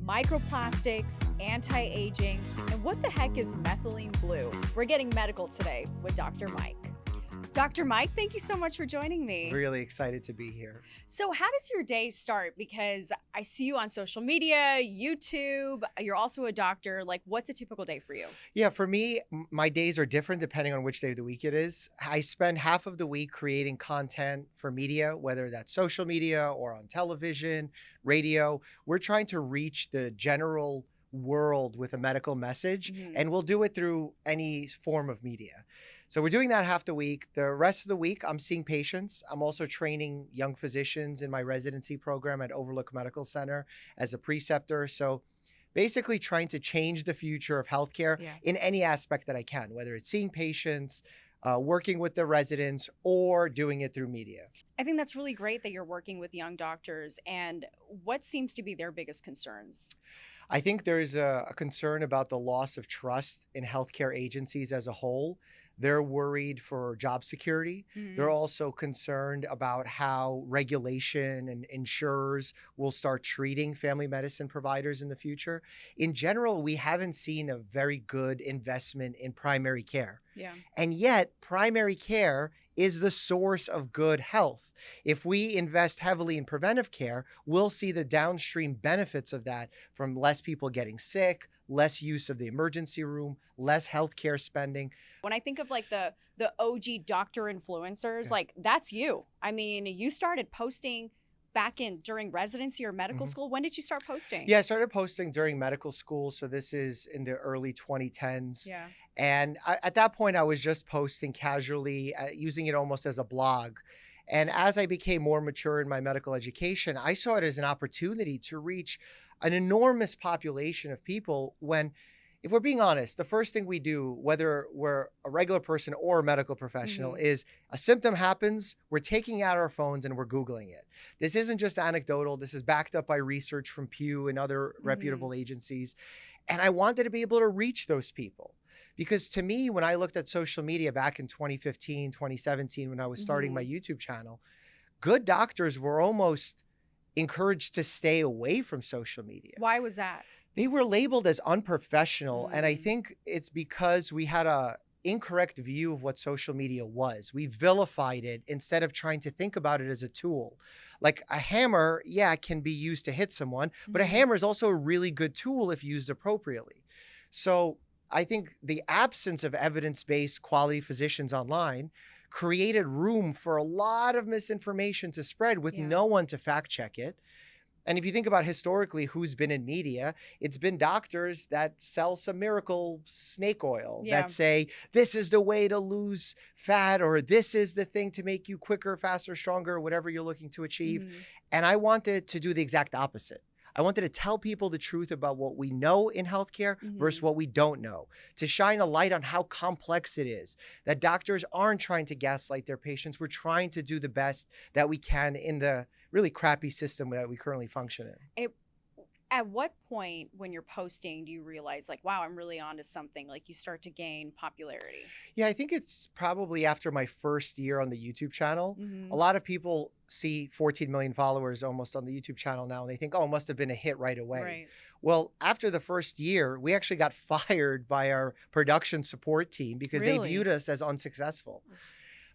microplastics, anti-aging, and what the heck is methylene blue? We're getting medical today with Dr. Mike. Dr. Mike, thank you so much for joining me. Really excited to be here. So how does your day start? Because I see you on social media, YouTube, you're also a doctor. Like, what's a typical day for you? Yeah, for me, my days are different depending on which day of the week it is. I spend half of the week creating content for media, whether that's social media or on television, radio. We're trying to reach the general world with a medical message, and we'll do it through any form of media. So we're doing that half the week. The rest of the week, I'm seeing patients. I'm also training young physicians in my residency program at Overlook Medical Center as a preceptor. So basically trying to change the future of healthcare in any aspect that I can, whether it's seeing patients, working with the residents, or doing it through media. I think that's really great that you're working with young doctors. And what seems to be their biggest concerns? I think there's a concern about the loss of trust in healthcare agencies as a whole. They're worried for job security. They're also concerned about how regulation and insurers will start treating family medicine providers in the future. In general, we haven't seen a very good investment in primary care. And yet, primary care is the source of good health. If we invest heavily in preventive care, we'll see the downstream benefits of that, from less people getting sick, less use of the emergency room, less healthcare spending. When I think of like the OG doctor influencers, like that's you. I mean, you started posting back during residency or medical school. When did you start posting? Yeah, I started posting during medical school. So this is in the early 2010s. And at that point, I was just posting casually, using it almost as a blog. And as I became more mature in my medical education, I saw it as an opportunity to reach an enormous population of people when, if we're being honest, the first thing we do, whether we're a regular person or a medical professional, is a symptom happens, we're taking out our phones and we're Googling it. This isn't just anecdotal. This is backed up by research from Pew and other reputable agencies. And I wanted to be able to reach those people. Because to me, when I looked at social media back in 2015, 2017, when I was starting my YouTube channel, good doctors were almost encouraged to stay away from social media. Why was that? They were labeled as unprofessional. And I think it's because we had a incorrect view of what social media was. We vilified it instead of trying to think about it as a tool. Like a hammer, can be used to hit someone, but a hammer is also a really good tool if used appropriately. So I think the absence of evidence-based quality physicians online created room for a lot of misinformation to spread with no one to fact check it. And if you think about historically who's been in media, it's been doctors that sell some miracle snake oil that say, this is the way to lose fat, or this is the thing to make you quicker, faster, stronger, whatever you're looking to achieve. And I wanted to do the exact opposite. I wanted to tell people the truth about what we know in healthcare versus what we don't know, to shine a light on how complex it is, that doctors aren't trying to gaslight their patients. We're trying to do the best that we can in the really crappy system that we currently function in. At what point when you're posting do you realize like, wow, I'm really onto something? Like you start to gain popularity? Yeah, I think it's probably after my first year on the YouTube channel. A lot of people see 14 million followers almost on the YouTube channel now, and they think, oh, it must have been a hit right away. Well, after the first year, we actually got fired by our production support team because they viewed us as unsuccessful.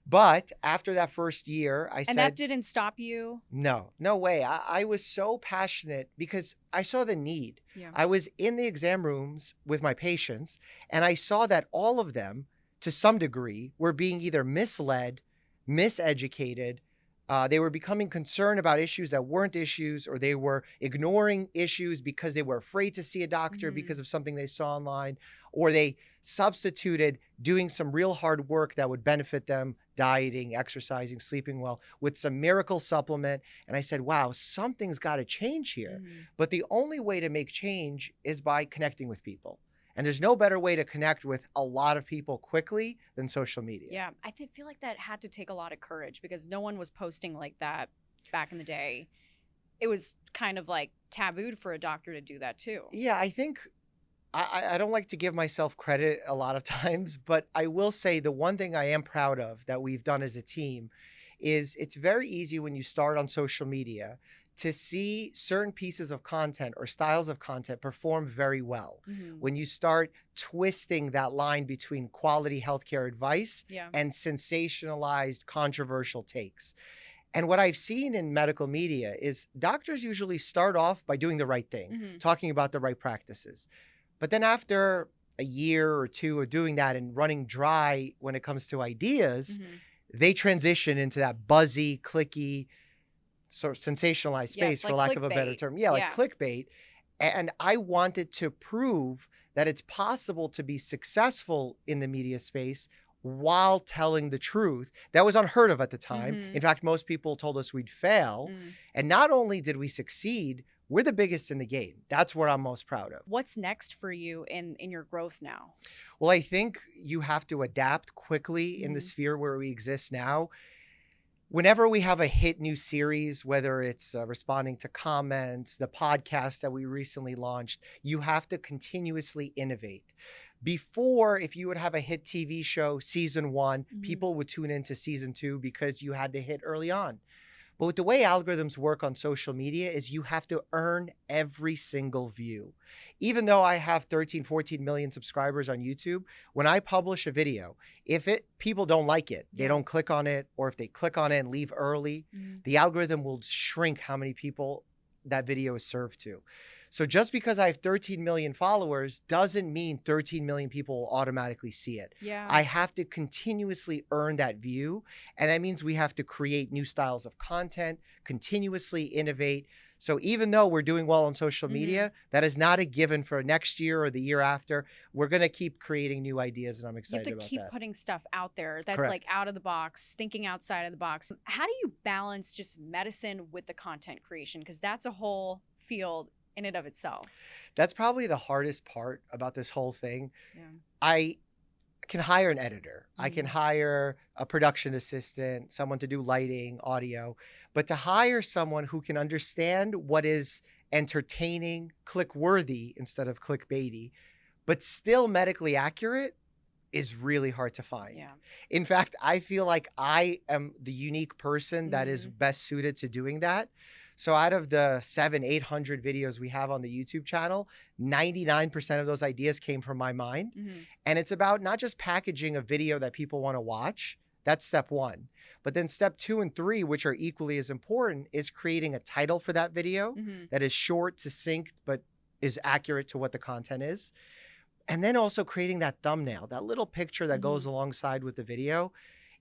But after that first year, I said— And that didn't stop you? No way. I was so passionate because I saw the need. I was in the exam rooms with my patients, and I saw that all of them, to some degree, were being either misled, miseducated. They were becoming concerned about issues that weren't issues, or they were ignoring issues because they were afraid to see a doctor because of something they saw online, or they substituted doing some real hard work that would benefit them, dieting, exercising, sleeping well, with some miracle supplement. And I said, wow, something's got to change here. But the only way to make change is by connecting with people. And there's no better way to connect with a lot of people quickly than social media. Yeah, I feel like that had to take a lot of courage because no one was posting like that back in the day. It was kind of like tabooed for a doctor to do that too. Yeah, I think I don't like to give myself credit a lot of times, but I will say the one thing I am proud of that we've done as a team is it's very easy when you start on social media to see certain pieces of content or styles of content perform very well. When you start twisting that line between quality healthcare advice and sensationalized controversial takes. And what I've seen in medical media is doctors usually start off by doing the right thing, talking about the right practices. But then after a year or two of doing that and running dry when it comes to ideas, they transition into that buzzy, clicky, sort of sensationalized space, for lack of a better term. Like clickbait. And I wanted to prove that it's possible to be successful in the media space while telling the truth. That was unheard of at the time. In fact, most people told us we'd fail. And not only did we succeed, we're the biggest in the game. That's what I'm most proud of. What's next for you in your growth now? Well, I think you have to adapt quickly in the sphere where we exist now. Whenever we have a hit new series, whether it's responding to comments, the podcast that we recently launched, you have to continuously innovate. Before, if you would have a hit TV show, season 1, people would tune into season 2 because you had the hit early on. But with the way algorithms work on social media is you have to earn every single view. Even though I have 13, 14 million subscribers on YouTube, when I publish a video, if people don't like it, they don't click on it, or if they click on it and leave early, the algorithm will shrink how many people that video is served to. So just because I have 13 million followers doesn't mean 13 million people will automatically see it. I have to continuously earn that view. And that means we have to create new styles of content, continuously innovate. So even though we're doing well on social media, that is not a given for next year or the year after. We're going to keep creating new ideas, and I'm excited about that. You have to keep putting stuff out there that's like out of the box, thinking outside of the box. How do you balance just medicine with the content creation? Because that's a whole field in and of itself. That's probably the hardest part about this whole thing. I can hire an editor. I can hire a production assistant, someone to do lighting, audio, but to hire someone who can understand what is entertaining, click-worthy instead of clickbaity, but still medically accurate is really hard to find. In fact, I feel like I am the unique person that is best suited to doing that. So out of the 700-800 videos we have on the YouTube channel, 99% of those ideas came from my mind. And it's about not just packaging a video that people want to watch. That's step 1. But then step 2 and 3, which are equally as important, is creating a title for that video that is short, succinct, but is accurate to what the content is. And then also creating that thumbnail, that little picture that goes alongside with the video.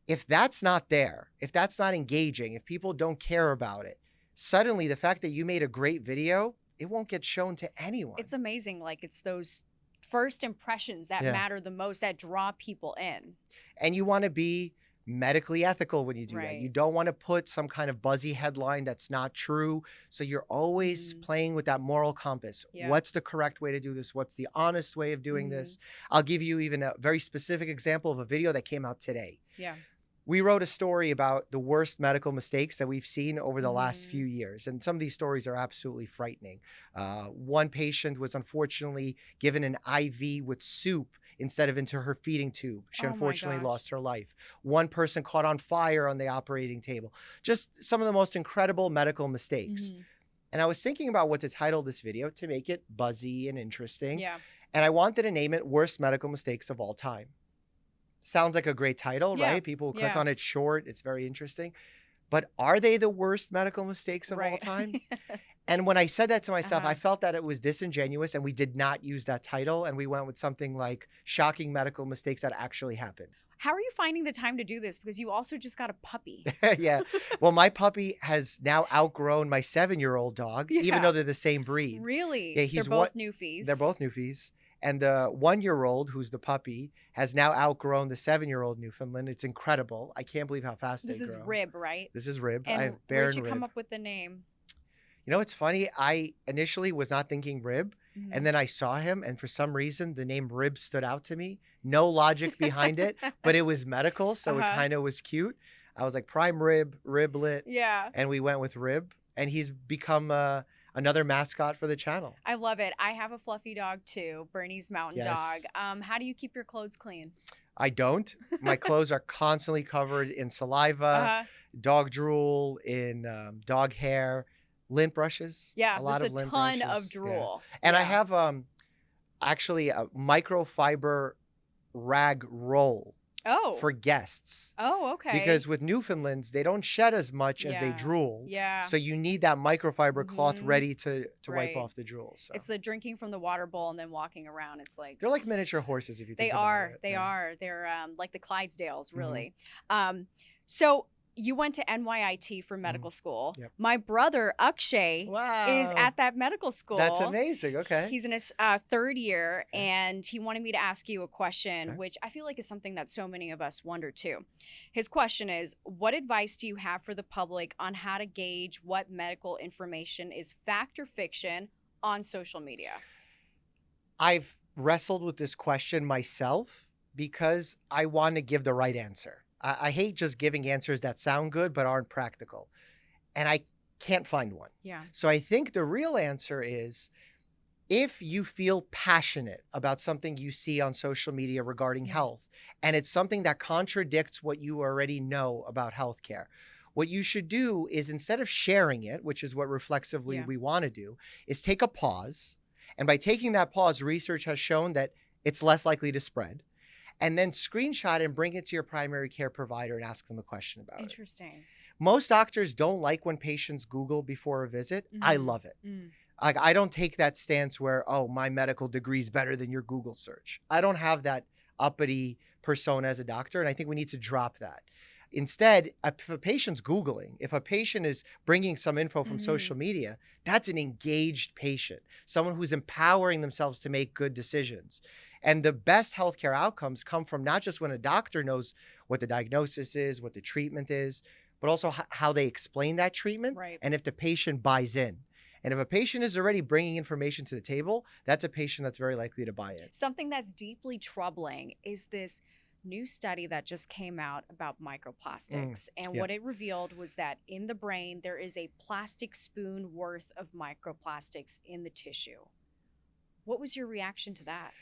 If that's not there, if that's not engaging, if people don't care about it, suddenly the fact that you made a great video, it won't get shown to anyone. It's amazing. Like, it's those first impressions that matter the most, that draw people in. And you want to be medically ethical when you do that. You don't want to put some kind of buzzy headline that's not true. So you're always playing with that moral compass. What's the correct way to do this? What's the honest way of doing this? I'll give you even a very specific example of a video that came out today. We wrote a story about the worst medical mistakes that we've seen over the last few years. And some of these stories are absolutely frightening. One patient was unfortunately given an IV with soup instead of into her feeding tube. She unfortunately lost her life. One person caught on fire on the operating table. Just some of the most incredible medical mistakes. And I was thinking about what to title this video to make it buzzy and interesting. And I wanted to name it Worst Medical Mistakes of All Time. Sounds like a great title, right? People will click on it short. It's very interesting. But are they the worst medical mistakes of all time? And when I said that to myself, I felt that it was disingenuous, and we did not use that title. And we went with something like shocking medical mistakes that actually happened. How are you finding the time to do this? Because you also just got a puppy. Well, my puppy has now outgrown my 7-year-old dog, even though they're the same breed. Really? They're both Newfies. They're both Newfies. And the 1-year-old, who's the puppy, has now outgrown the 7-year-old Newfoundland. It's incredible. I can't believe how fast they grow. This is Rib, right? This is Rib. And I have Bear where'd and you Rib. come up with the name? You know, it's funny. I initially was not thinking Rib. And then I saw him, and for some reason, the name Rib stood out to me. No logic behind it, but it was medical, so it kind of was cute. I was like, prime rib, riblet. And we went with Rib. And he's become another mascot for the channel. I love it. I have a fluffy dog too, Bernie's mountain dog. How do you keep your clothes clean? I don't. My clothes are constantly covered in saliva, dog drool, in dog hair. lint brushes. Yeah, A lot there's of a lint ton brushes. of drool. And I Yeah. have actually a microfiber rag roll Oh. for guests. Oh, okay. Because with Newfoundlands, they don't shed as much as they Yeah. drool. Yeah. So you need that microfiber cloth Mhm. ready to wipe Right. off the drool. So It's the drinking from the water bowl and then walking around. It's like they're like miniature horses if you they think about are. it. They Yeah. are. They're like the Clydesdales, Mhm. really. So you went to NYIT for medical school. Yep. My brother Akshay is Wow. at that medical school. That's amazing. Okay. He's in his third year, Okay. and he wanted me to ask you a question, Okay. which I feel like is something that so many of us wonder too. His question is, what advice do you have for the public on how to gauge what medical information is fact or fiction on social media? I've wrestled with this question myself because I want to give the right answer. I hate just giving answers that sound good but aren't practical. And I can't find one. Yeah. So I think the real answer is if you feel passionate about something you see on social media regarding health, and it's something that contradicts what you already know about healthcare, what you should do is instead of sharing it, which is what reflexively Yeah. we want to do, is take a pause. And by taking that pause, research has shown that it's less likely to spread. And then screenshot and bring it to your primary care provider and ask them a question about it. Interesting. Most doctors don't like when patients Google before a visit. I Mhm. love it. Mm. Like, I don't take that stance where, oh, my medical degree is better than your Google search. I don't have that uppity persona as a doctor, and I think we need to drop that. Instead, if a patient's Googling, if a patient is bringing some info from social media, that's an engaged patient, someone who's empowering themselves to make good decisions. And the best healthcare outcomes come from not just when a doctor knows what the diagnosis is, what the treatment is, but also how they explain that treatment, Right. and if the patient buys in. And if a patient is already bringing information to the table, that's a patient that's very likely to buy in. Something that's deeply troubling is this new study that just came out about microplastics. And yeah. what it revealed was that in the brain, there is a plastic spoon worth of microplastics in the tissue. What was your reaction to that?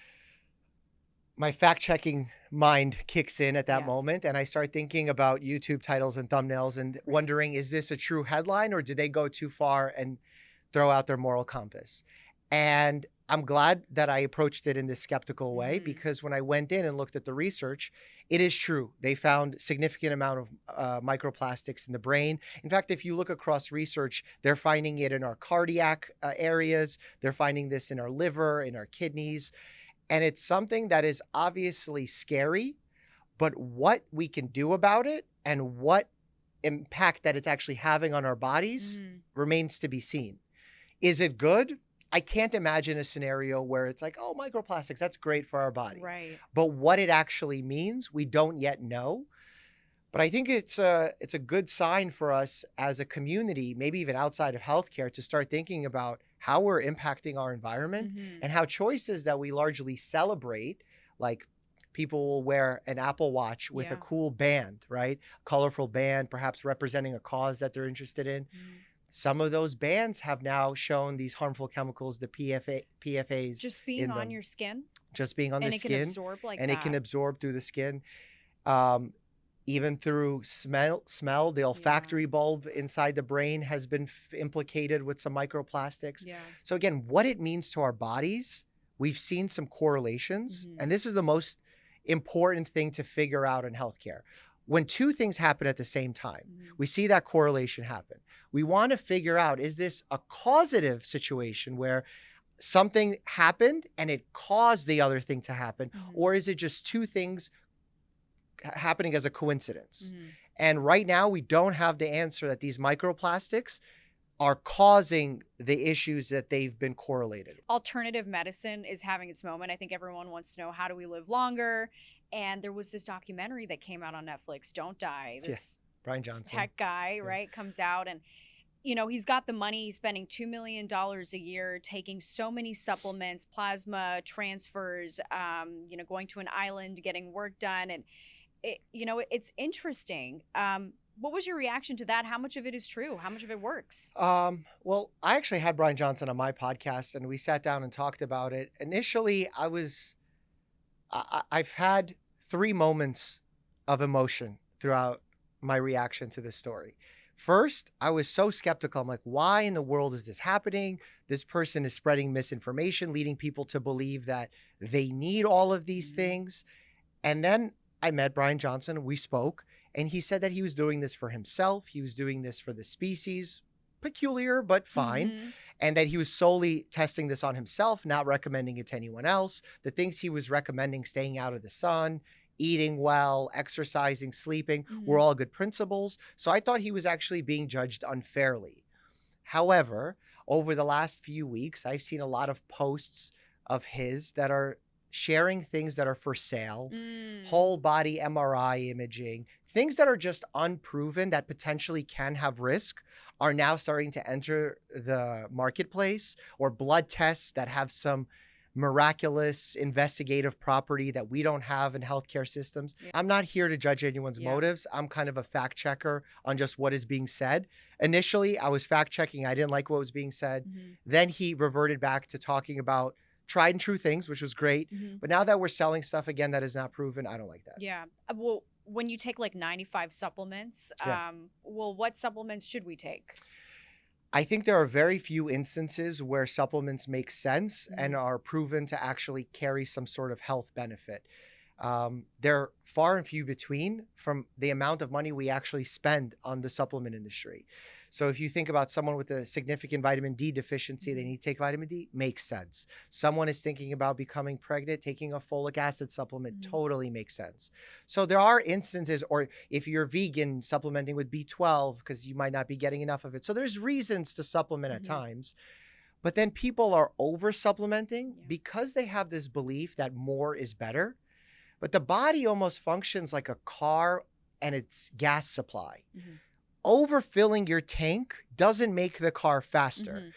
My fact-checking mind kicks in at that Yes. moment, and I start thinking about YouTube titles and thumbnails and wondering, is this a true headline or did they go too far and throw out their moral compass? And I'm glad that I approached it in this skeptical way, because when I went in and looked at the research, it is true. They found significant amount of microplastics in the brain. In fact, if you look across research, they're finding it in our cardiac areas. They're finding this in our liver, in our kidneys. And it's something that is obviously scary, but what we can do about it and what impact that it's actually having on our bodies remains to be seen. Is it good? I can't imagine a scenario where it's like, oh, microplastics, that's great for our body. Right. But what it actually means, we don't yet know. But I think it's a good sign for us as a community, maybe even outside of healthcare, to start thinking about how we're impacting our environment and how choices that we largely celebrate, like people will wear an Apple Watch with a cool band, right? Colorful band, perhaps representing a cause that they're interested in. Some of those bands have now shown these harmful chemicals, the PFAs. Just being on your skin? Just being on the skin. And it can absorb like that. And it can absorb through the skin. Even through smell, the olfactory bulb inside the brain has been implicated with some microplastics. Yeah. So again, what it means to our bodies, we've seen some correlations. And this is the most important thing to figure out in healthcare. When two things happen at the same time, we see that correlation happen. We want to figure out, is this a causative situation where something happened and it caused the other thing to happen? Or is it just two things happening as a coincidence? And right now, we don't have the answer that these microplastics are causing the issues that they've been correlated. Alternative medicine is having its moment. I think everyone wants to know, how do we live longer? And there was this documentary that came out on Netflix, Don't Die. This Brian Johnson, tech guy, right, comes out and, you know, he's got the money. He's spending $2 million a year, taking so many supplements, plasma transfers, you know, going to an island, getting work done. And, you know, it's interesting. What was your reaction to that? How much of it is true? How much of it works? Well, I actually had Brian Johnson on my podcast and we sat down and talked about it. Initially, I've had 3 moments of emotion throughout my reaction to this story. First, I was so skeptical. I'm like, why in the world is this happening? This person is spreading misinformation, leading people to believe that they need all of these Mhm. things. And then I met Brian Johnson. We spoke, and he said that he was doing this for himself. He was doing this for the species, peculiar, but fine. Mhm. And that he was solely testing this on himself, not recommending it to anyone else. The things he was recommending, staying out of the sun, eating well, exercising, sleeping, were Mhm. all good principles. So I thought he was actually being judged unfairly. However, over the last few weeks, I've seen a lot of posts of his that are sharing things that are for sale, Mm. whole body MRI imaging, things that are just unproven that potentially can have risk are now starting to enter the marketplace, or blood tests that have some miraculous investigative property that we don't have in healthcare systems. Yeah. I'm not here to judge anyone's Yeah. motives. I'm kind of a fact checker on just what is being said. Initially, I was fact checking. I didn't like what was being said. Mhm. Then he reverted back to talking about tried and true things, which was great. Mhm. But now that we're selling stuff again that is not proven, I don't like that. Yeah. Well, when you take like 95 supplements, Yeah. well, what supplements should we take? I think there are very few instances where supplements make sense and Mhm. are proven to actually carry some sort of health benefit. They're far and few between from the amount of money we actually spend on the supplement industry. So if you think about someone with a significant vitamin D deficiency, they Mhm. need to take vitamin D, makes sense. Someone is thinking about becoming pregnant, taking a folic acid supplement Mhm. totally makes sense. So there are instances, or if you're vegan, supplementing with B12 because you might not be getting enough of it. So there's reasons to supplement at Mhm. times. But then people are over supplementing Yeah. because they have this belief that more is better. But the body almost functions like a car and its gas supply. Mhm. Overfilling your tank doesn't make the car faster.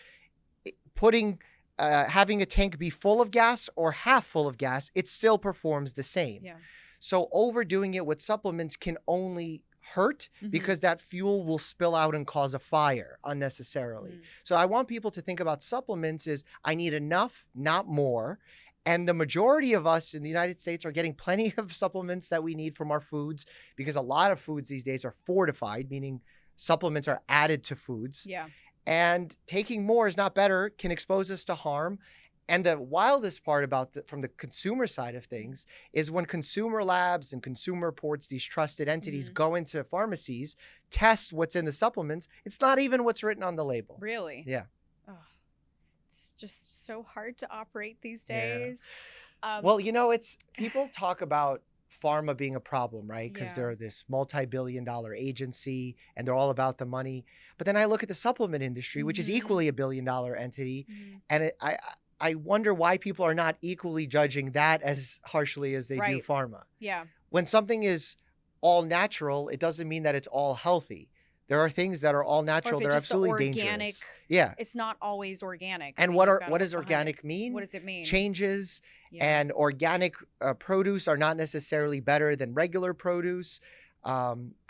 Mhm. Putting having a tank be full of gas or half full of gas, it still performs the same. Yeah. So overdoing it with supplements can only hurt Mhm. because that fuel will spill out and cause a fire unnecessarily. Mhm. So I want people to think about supplements as I need enough, not more. And the majority of us in the United States are getting plenty of supplements that we need from our foods, because a lot of foods these days are fortified, meaning supplements are added to foods. Yeah. And taking more is not better, can expose us to harm. And the wildest part about from the consumer side of things is when consumer labs and consumer reports, these trusted entities, Mhm. go into pharmacies, test what's in the supplements. It's not even what's written on the label. Really? Yeah. Oh, it's just so hard to operate these Yeah. days. Um, Well, it's people talk about pharma being a problem, right? Because yeah. they're this multi-billion-dollar agency and they're all about the money. But then I look at the supplement industry, which is Mhm. equally a billion-dollar entity, Mhm. and I wonder why people are not equally judging that as harshly as they do Right. pharma. Yeah. When something is all natural, it doesn't mean that it's all healthy. There are things that are all Or if natural, it's they're just the absolutely organic, dangerous. Yeah. it's not always organic. I And mean, you've got to what look does behind it. organic What mean? does it mean? Changes. Yeah. And organic produce are not necessarily better than regular produce.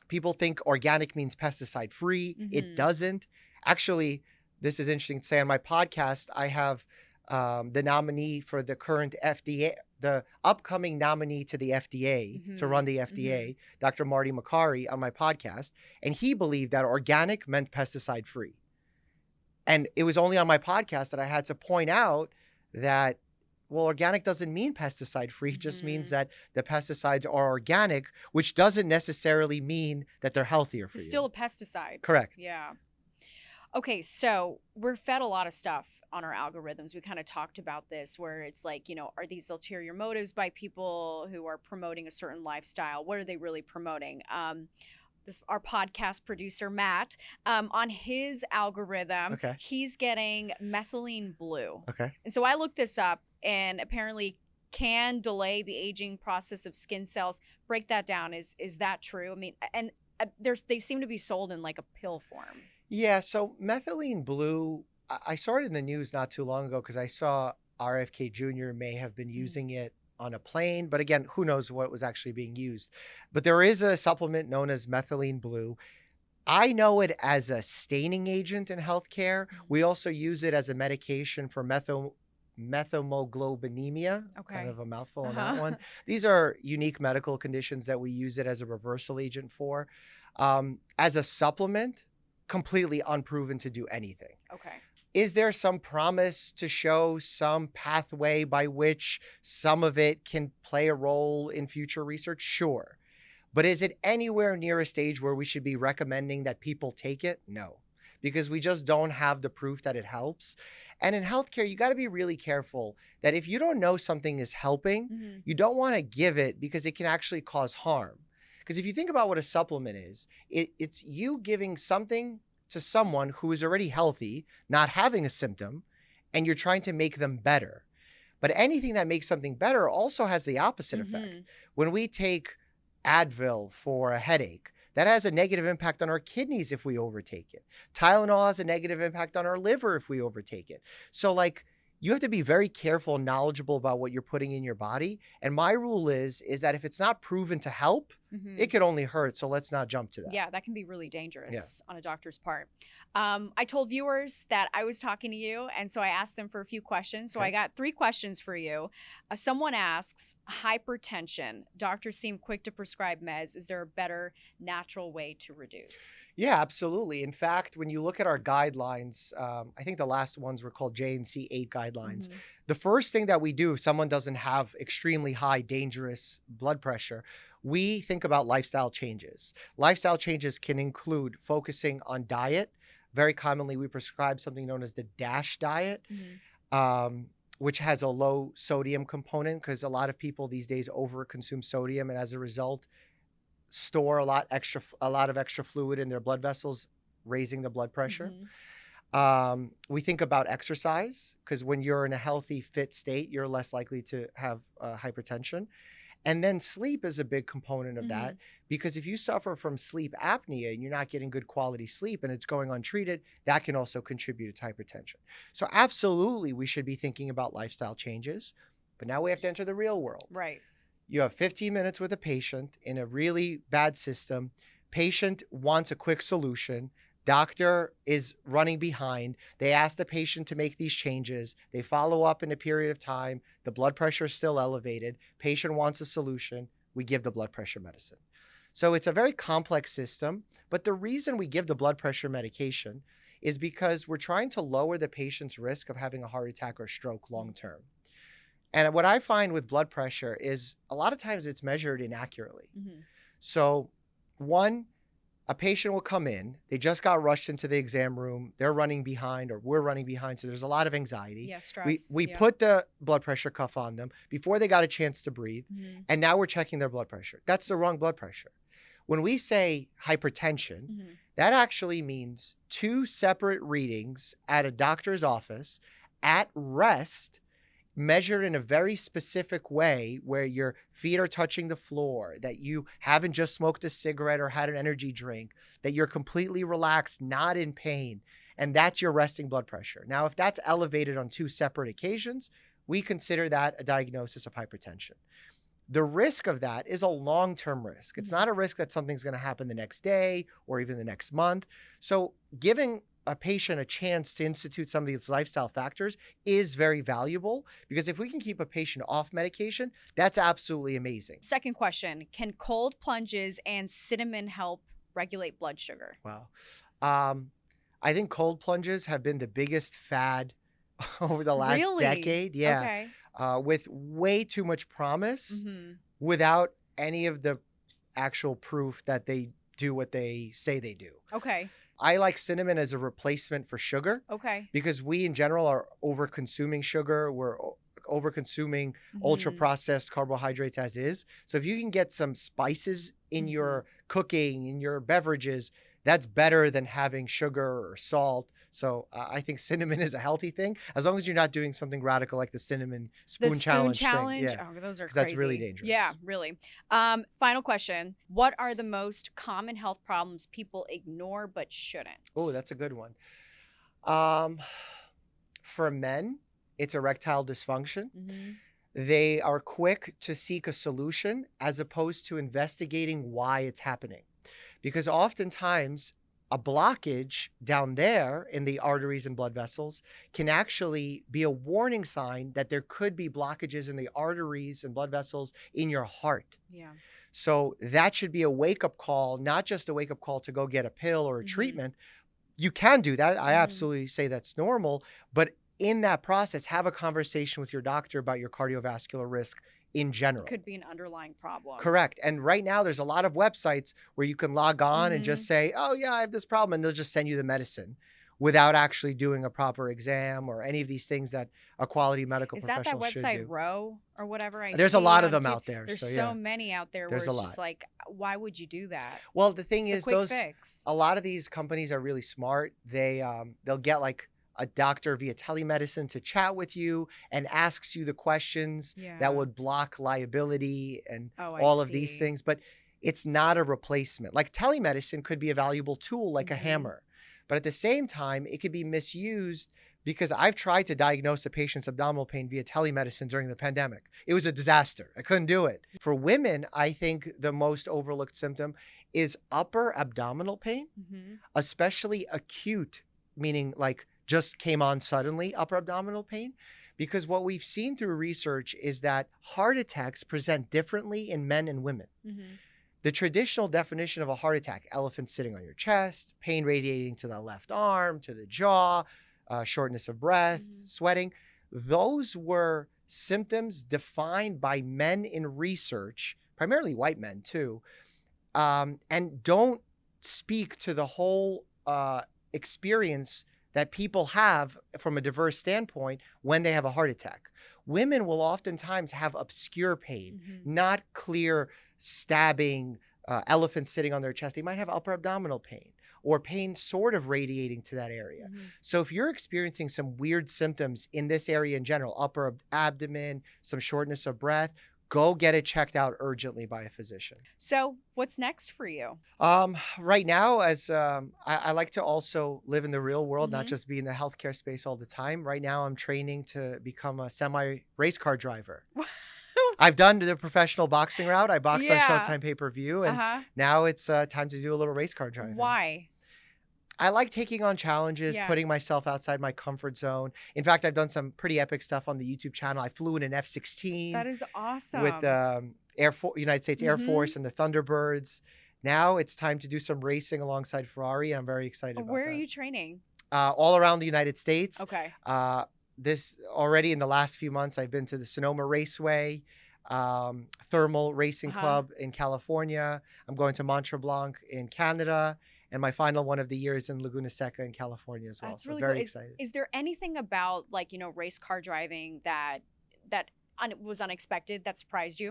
People think organic means pesticide free. It Mhm. doesn't. Actually, this is interesting to say on my podcast, I have the nominee for the current FDA, the upcoming nominee to the FDA to run Mhm. the Mhm. FDA, Dr. Marty Makari, on my podcast. And he believed that organic meant pesticide free. And it was only on my podcast that I had to point out that, well, organic doesn't mean pesticide free. It just means Mhm. that the pesticides are organic, which doesn't necessarily mean that they're healthier for It's you. still a pesticide. Correct. Yeah. Okay, so we're fed a lot of stuff on our algorithms. We kind of talked about this where it's like, are these ulterior motives by people who are promoting a certain lifestyle? What are they really promoting? Our podcast producer, Matt, on his algorithm, Okay. he's getting methylene blue. Okay. And so I looked this up, and apparently can delay the aging process of skin cells. Break that down. Is that true? I mean, and they seem to be sold in like a pill form. Yeah. So methylene blue, I saw it in the news not too long ago because I saw RFK Jr. may have been using it on a plane. But again, who knows what was actually being used. But there is a supplement known as methylene blue. I know it as a staining agent in healthcare. We also use it as a medication for methemoglobinemia. Kind Okay. of a mouthful on that Uh-huh. one. These are unique medical conditions that we use it as a reversal agent for. As a supplement, completely unproven to do anything. Okay. Is there some promise to show some pathway by which some of it can play a role in future research? Sure. But is it anywhere near a stage where we should be recommending that people take it? No, because we just don't have the proof that it helps. And in healthcare, you got to be really careful that if you don't know something is helping, you don't want to give it because it can actually cause harm. Because if you think about what a supplement is, it's you giving something to someone who is already healthy, not having a symptom, and you're trying to make them better. But anything that makes something better also has the opposite effect. When we take Advil for a headache, that has a negative impact on our kidneys if we overtake it. Tylenol has a negative impact on our liver if we overtake it. So like, you have to be very careful and knowledgeable about what you're putting in your body. And my rule is that if it's not proven to help, it could only hurt. So let's not jump to that. Yeah, that can be really dangerous on a doctor's part. I told viewers that I was talking to you, and so I asked them for a few questions. So I got 3 questions for you. Someone asks, hypertension. Doctors seem quick to prescribe meds. Is there a better natural way to reduce? Yeah, absolutely. In fact, when you look at our guidelines, I think the last ones were called JNC 8 guidelines. The first thing that we do if someone doesn't have extremely high, dangerous blood pressure, we think about lifestyle changes. Lifestyle changes can include focusing on diet. Very commonly, we prescribe something known as the DASH diet, which has a low sodium component because a lot of people these days overconsume sodium and as a result store a lot of extra fluid in their blood vessels, raising the blood pressure. We think about exercise because when you're in a healthy, fit state, you're less likely to have hypertension. And then sleep is a big component of that because if you suffer from sleep apnea and you're not getting good quality sleep and it's going untreated, that can also contribute to hypertension. So absolutely, we should be thinking about lifestyle changes. But now we have to enter the real world. Right. You have 15 minutes with a patient in a really bad system. Patient wants a quick solution. Doctor is running behind. They ask the patient to make these changes. They follow up in a period of time. The blood pressure is still elevated. Patient wants a solution. We give the blood pressure medicine. So it's a very complex system. But the reason we give the blood pressure medication is because we're trying to lower the patient's risk of having a heart attack or stroke long term. And what I find with blood pressure is a lot of times it's measured inaccurately. So one, a patient will come in, they just got rushed into the exam room, they're running behind or we're running behind, so there's a lot of anxiety. Yeah, stress. We put the blood pressure cuff on them before they got a chance to breathe, and now we're checking their blood pressure. That's the wrong blood pressure. When we say hypertension, that actually means 2 separate readings at a doctor's office at rest, measured in a very specific way where your feet are touching the floor, that you haven't just smoked a cigarette or had an energy drink, that you're completely relaxed, not in pain. And that's your resting blood pressure. Now, if that's elevated on 2 separate occasions, we consider that a diagnosis of hypertension. The risk of that is a long-term risk. It's not a risk that something's going to happen the next day or even the next month. So giving a patient a chance to institute some of these lifestyle factors is very valuable because if we can keep a patient off medication, that's absolutely amazing. Second question, can cold plunges and cinnamon help regulate blood sugar? Wow. I think cold plunges have been the biggest fad over the last decade. Yeah. Okay. With way too much promise without any of the actual proof that they do what they say they do. Okay. I like cinnamon as a replacement for sugar. Okay. Because we in general are over consuming sugar. We're over consuming ultra processed carbohydrates as is. So if you can get some spices in your cooking, in your beverages, that's better than having sugar or salt. So I think cinnamon is a healthy thing as long as you're not doing something radical like the cinnamon spoon challenge thing. Yeah. Oh, those are crazy. That's really dangerous. Yeah, really. Final question. What are the most common health problems people ignore but shouldn't? Oh, that's a good one. For men, it's erectile dysfunction. They are quick to seek a solution as opposed to investigating why it's happening. Because oftentimes a blockage down there in the arteries and blood vessels can actually be a warning sign that there could be blockages in the arteries and blood vessels in your heart. Yeah. So that should be a wake-up call, not just a wake-up call to go get a pill or a treatment, You can do that. I Mhm. absolutely say that's normal. But in that process, have a conversation with your doctor about your cardiovascular risk in It general. could be an underlying problem. Correct. And right now, there's a lot of websites where you can log on and just Mhm. say, oh, yeah, I have this problem. And they'll just send you the medicine without actually doing a proper exam or any of these things that a quality medical Is that professional should website do. Row or whatever I There's a see lot of on them too? out there. There's So, so yeah, many out there where there's a it's lot. just like, why would you do that? Well, the thing It's a is, quick fix. a lot of these companies are really smart. They'll get like a doctor via telemedicine to chat with you and asks you the questions that Yeah. would block liability and Oh, I all of these see. things. But it's not a replacement. Like telemedicine could be a valuable tool, like a Mhm. hammer. But at the same time, it could be misused because I've tried to diagnose a patient's abdominal pain via telemedicine during the pandemic. It was a disaster. I couldn't do it. For women, I think the most overlooked symptom is upper abdominal pain, Mhm. especially acute, meaning like just came on suddenly, upper abdominal pain. Because what we've seen through research is that heart attacks present differently in men and women. Mhm. The traditional definition of a heart attack, elephant sitting on your chest, pain radiating to the left arm, to the jaw, shortness of breath, Mhm. sweating, those were symptoms defined by men in research, primarily white men too, and don't speak to the whole experience that people have from a diverse standpoint when they have a heart attack. Women will oftentimes have obscure pain, Mhm. not clear stabbing, elephants sitting on their chest. They might have upper abdominal pain or pain sort of radiating to that area. Mhm. So if you're experiencing some weird symptoms in this area in general, abdomen, some shortness of breath, go get it checked out urgently by a physician. So, what's next for you? Right now, as I like to also live in the real world, not Mhm. just be in the healthcare space all the time. Right now, I'm training to become a semi race car driver. I've done the professional boxing route. I boxed on Yeah. Showtime pay-per-view, and Uh-huh. now it's time to do a little race car driving. Why? I like taking on challenges, Yeah. putting myself outside my comfort zone. In fact, I've done some pretty epic stuff on the YouTube channel. I flew in an F-16 That is with awesome. United States Air Mhm. Force and the Thunderbirds. Now it's time to do some racing alongside Ferrari, and I'm very excited about Where are that. you training? All around the United States. Okay. This already in the last few months, I've been to the Sonoma Raceway, Thermal Racing Uh-huh. Club in California. I'm going to Mont Tremblant in Canada, and my final one of the year is in Laguna Seca in California as well. That's So really cool. very Is excited. is there anything about race car driving that was unexpected that surprised you?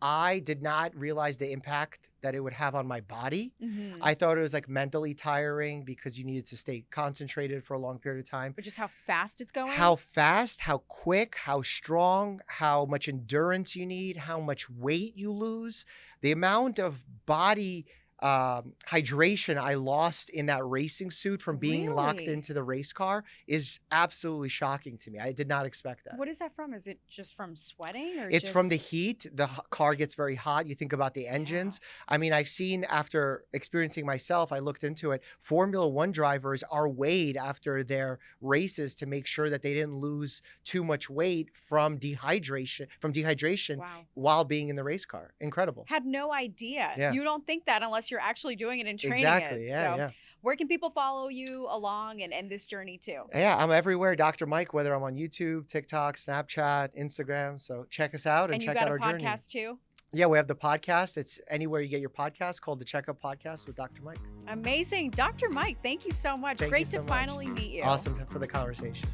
I did not realize the impact that it would have on my body. Mhm. I thought it was like mentally tiring because you needed to stay concentrated for a long period of time. But just how fast it's going? How fast, how quick, how strong, how much endurance you need, how much weight you lose, the amount of body hydration I lost in that racing suit from being locked Really? into the race car is absolutely shocking to me. I did not expect that. What is that from? Is it just from sweating or It's from the just heat. The car gets very hot. You think about the Yeah. engines. I mean, I've seen after experiencing myself, I looked into it. Formula One drivers are weighed after their races to make sure that they didn't lose too much weight from dehydration Wow. while being in the race car. Incredible. Had no idea. Yeah, You don't think that unless you're actually doing it and training exactly. it. Yeah, So, yeah. where can people follow you along and this journey too? Yeah, I'm everywhere, Dr. Mike, whether I'm on YouTube, TikTok, Snapchat, Instagram. So check us out and And you check got out a our journey. podcast too? Yeah, we have the podcast. It's anywhere you get your podcast called the Checkup Podcast with Dr. Mike. Amazing. Dr. Mike, thank you so much. Thank you Great so to much. finally meet you. Awesome for the conversation.